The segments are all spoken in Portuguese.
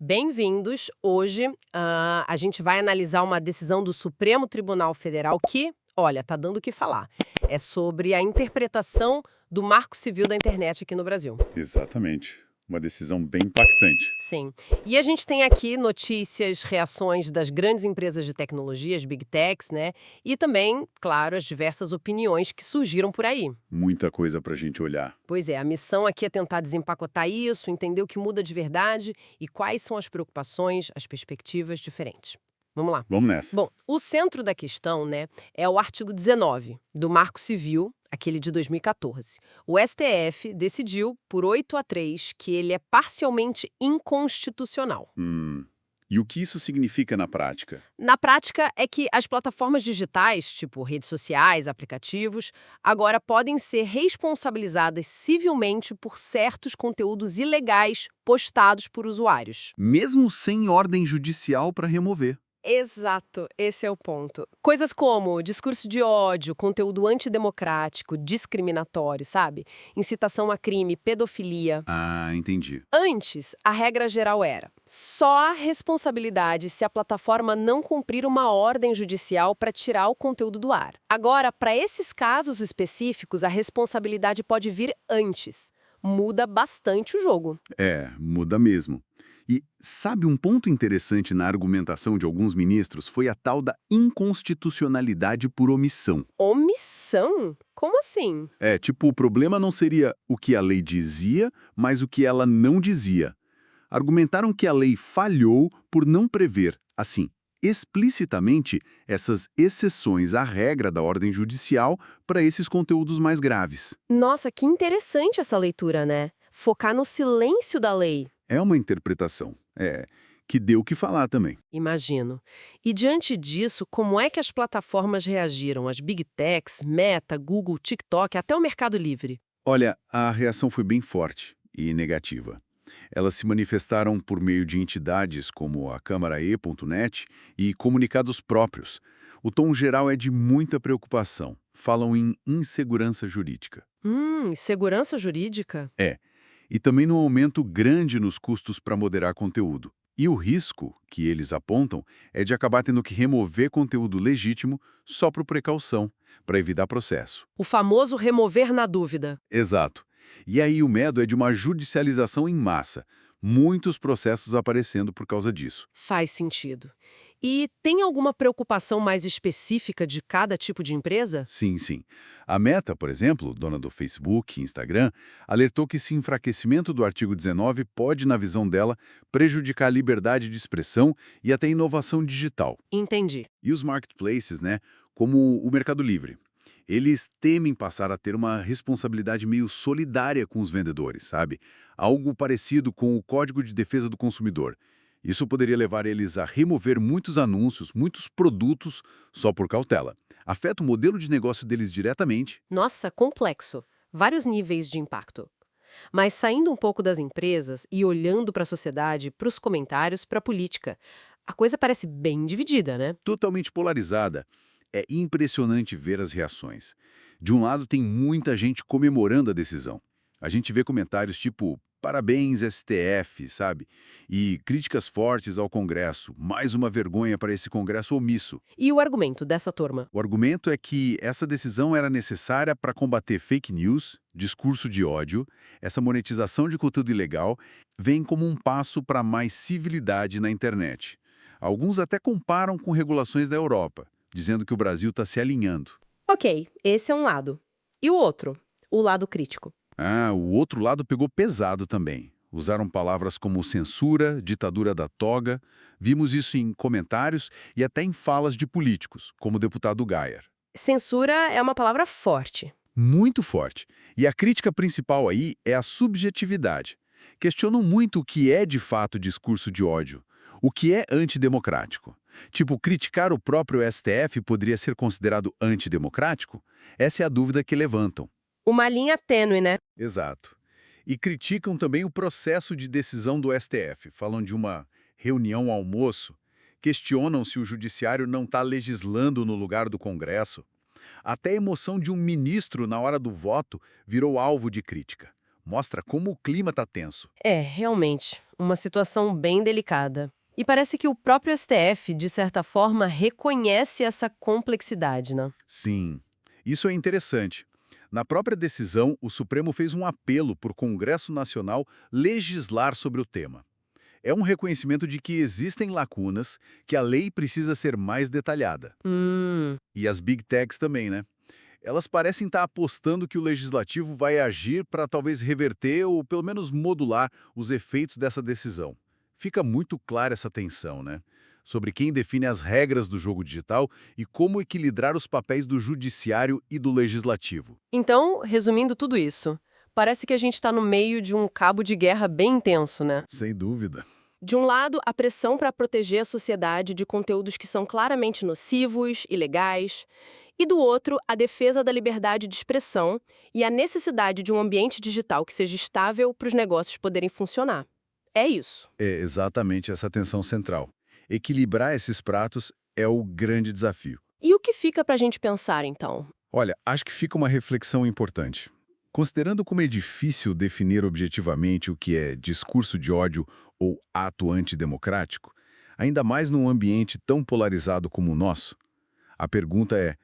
Bem-vindos. Hoje, a gente vai analisar uma decisão do Supremo Tribunal Federal que, olha, tá dando o que falar. É sobre a interpretação do Marco Civil da Internet aqui no Brasil. Exatamente. Uma decisão bem impactante. Sim. E a gente tem aqui notícias, reações das grandes empresas de tecnologia, as Big Techs, né? E também, claro, as diversas opiniões que surgiram por aí. Muita coisa para a gente olhar. Pois é, a missão aqui é tentar desempacotar isso, entender o que muda de verdade e quais são as preocupações, as perspectivas diferentes. Vamos lá. Vamos nessa. Bom, o centro da questão, né, é o artigo 19 do Marco Civil, aquele de 2014. O STF decidiu, por 8-3, que ele é parcialmente inconstitucional. E o que isso significa na prática? Na prática, é que as plataformas digitais, tipo redes sociais, aplicativos, agora podem ser responsabilizadas civilmente por certos conteúdos ilegais postados por usuários. Mesmo sem ordem judicial para remover. Exato, esse é o ponto. Coisas como discurso de ódio, conteúdo antidemocrático, discriminatório, sabe? Incitação a crime, pedofilia. Ah, entendi. Antes, a regra geral era só há responsabilidade se a plataforma não cumprir uma ordem judicial para tirar o conteúdo do ar. Agora, para esses casos específicos, a responsabilidade pode vir antes. Muda bastante o jogo. Muda mesmo. E sabe, um ponto interessante na argumentação de alguns ministros foi a tal da inconstitucionalidade por omissão. Omissão? Como assim? Tipo, o problema não seria o que a lei dizia, mas o que ela não dizia. Argumentaram que a lei falhou por não prever, assim, explicitamente, essas exceções à regra da ordem judicial para esses conteúdos mais graves. Nossa, que interessante essa leitura, né? Focar no silêncio da lei. É uma interpretação, que deu o que falar também. Imagino. E diante disso, como é que as plataformas reagiram? As Big Techs, Meta, Google, TikTok, até o Mercado Livre? Olha, a reação foi bem forte e negativa. Elas se manifestaram por meio de entidades como a Câmara E.net e comunicados próprios. O tom geral é de muita preocupação. Falam em insegurança jurídica. Segurança jurídica? E também num aumento grande nos custos para moderar conteúdo. E o risco que eles apontam é de acabar tendo que remover conteúdo legítimo só por precaução, para evitar processo. O famoso remover na dúvida. Exato. E aí o medo é de uma judicialização em massa. Muitos processos aparecendo por causa disso. Faz sentido. E tem alguma preocupação mais específica de cada tipo de empresa? Sim, sim. A Meta, por exemplo, dona do Facebook e Instagram, alertou que esse enfraquecimento do artigo 19 pode, na visão dela, prejudicar a liberdade de expressão e até a inovação digital. Entendi. E os marketplaces, né, como o Mercado Livre. Eles temem passar a ter uma responsabilidade meio solidária com os vendedores, sabe? Algo parecido com o Código de Defesa do Consumidor. Isso poderia levar eles a remover muitos anúncios, muitos produtos, só por cautela. Afeta o modelo de negócio deles diretamente. Nossa, complexo. Vários níveis de impacto. Mas saindo um pouco das empresas e olhando para a sociedade, para os comentários, para a política, a coisa parece bem dividida, né? Totalmente polarizada. É impressionante ver as reações. De um lado, tem muita gente comemorando a decisão. A gente vê comentários tipo, parabéns STF, sabe? E críticas fortes ao Congresso, mais uma vergonha para esse Congresso omisso. E o argumento dessa turma? O argumento é que essa decisão era necessária para combater fake news, discurso de ódio, essa monetização de conteúdo ilegal, vem como um passo para mais civilidade na internet. Alguns até comparam com regulações da Europa, dizendo que o Brasil está se alinhando. Ok, esse é um lado. E o outro? O lado crítico. O outro lado pegou pesado também. Usaram palavras como censura, ditadura da toga. Vimos isso em comentários e até em falas de políticos, como o deputado Gayer. Censura é uma palavra forte. Muito forte. E a crítica principal aí é a subjetividade. Questionam muito o que é de fato discurso de ódio, o que é antidemocrático. Tipo, criticar o próprio STF poderia ser considerado antidemocrático? Essa é a dúvida que levantam. Uma linha tênue, né? Exato. E criticam também o processo de decisão do STF. Falam de uma reunião almoço, questionam se o judiciário não está legislando no lugar do Congresso. Até a emoção de um ministro na hora do voto virou alvo de crítica. Mostra como o clima está tenso. É, realmente, uma situação bem delicada. E parece que o próprio STF, de certa forma, reconhece essa complexidade, né? Sim, isso é interessante. Na própria decisão, o Supremo fez um apelo por Congresso Nacional legislar sobre o tema. É um reconhecimento de que existem lacunas, que a lei precisa ser mais detalhada. Hum. E as Big Techs também, né? Elas parecem estar apostando que o legislativo vai agir para talvez reverter ou pelo menos modular os efeitos dessa decisão. Fica muito clara essa tensão, né? Sobre quem define as regras do jogo digital e como equilibrar os papéis do judiciário e do legislativo. Então, resumindo tudo isso, parece que a gente está no meio de um cabo de guerra bem intenso, né? Sem dúvida. De um lado, a pressão para proteger a sociedade de conteúdos que são claramente nocivos, ilegais, e do outro, a defesa da liberdade de expressão e a necessidade de um ambiente digital que seja estável para os negócios poderem funcionar. É isso. É exatamente essa tensão central. Equilibrar esses pratos é o grande desafio. E o que fica para a gente pensar, então? Olha, acho que fica uma reflexão importante. Considerando como é difícil definir objetivamente o que é discurso de ódio ou ato antidemocrático, ainda mais num ambiente tão polarizado como o nosso, a pergunta é: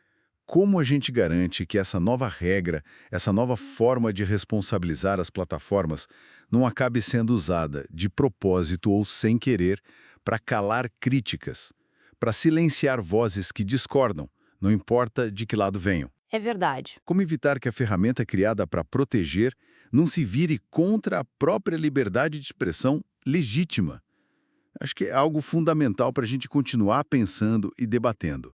como a gente garante que essa nova regra, essa nova forma de responsabilizar as plataformas, não acabe sendo usada, de propósito ou sem querer, para calar críticas, para silenciar vozes que discordam, não importa de que lado venham? É verdade. Como evitar que a ferramenta criada para proteger não se vire contra a própria liberdade de expressão legítima? Acho que é algo fundamental para a gente continuar pensando e debatendo.